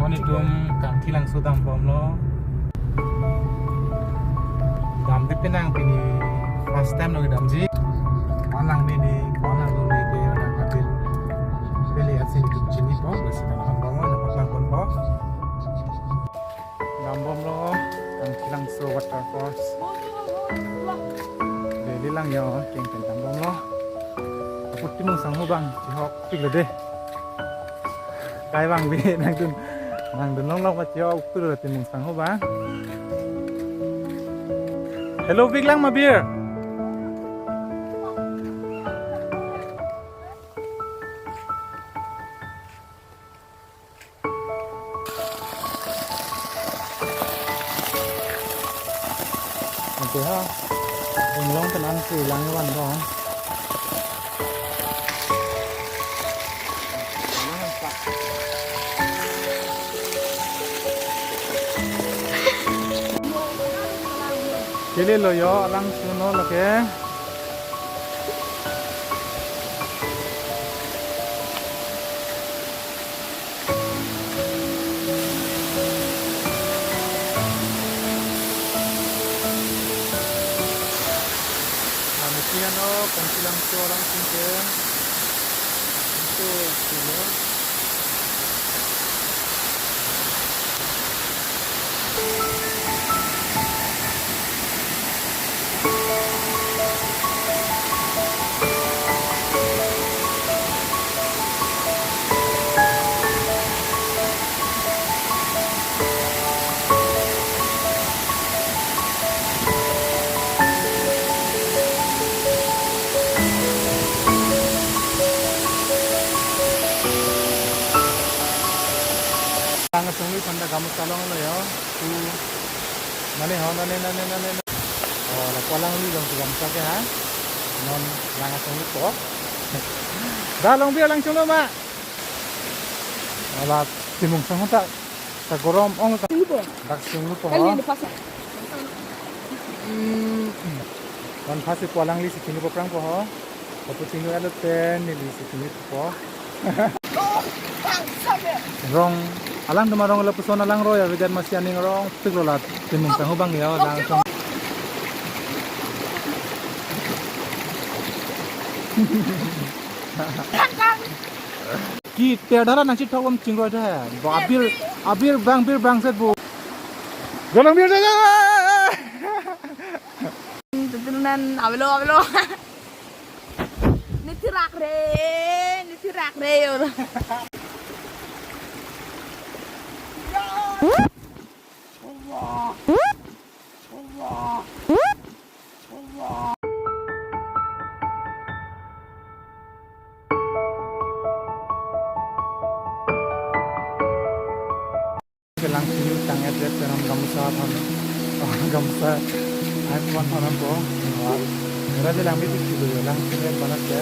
Poni tum kang kilang sudam bomlo. Dam di pinang pini first time no dam ji. Walang ni walang ni ke orang abil. Pili asin itu sini po, basi na bom na paklang pon po. Dam bomlo kang kilang so waterfalls. Dili lang yo keng dam bomlo. Apot timong sangho bang, jihok piglo deh. Cái bằng bị nàng đừng long và cho cứ rồi tìm mùng sáng hô bá. Hello Big Lang mà beer. Ok ha. Đừng long tên ăn từ lang cái bàn đó. Kili lo yo lang suno lo ke. Mestinya kongsilang tu orang sini itu suno. Ang sungli panda gamot kalong lo yo. Tu nane ho nane. Oh, la palang li long gamot ka ha. Non lang sungli po. Da long biar lang chung lo ma. Ala timung sang ta sa gorom ong ta. Dak sungli po ho. Kan pasi palang li sikini po prang po ho. Kapu sinu alo ten ni li sikini po. Rong alang dumarong la puso na lang roy avidan masyaning rong tiglolat timung sang hubang yo lang song ki tedara nang chithawam chingro da abir bang set bu golong bir ja tutunan ablo nitirak re yo lang sini tang address dalam gamsa tham gamsa I'm one tham po. Mera de lang bi ti lang sini banat ke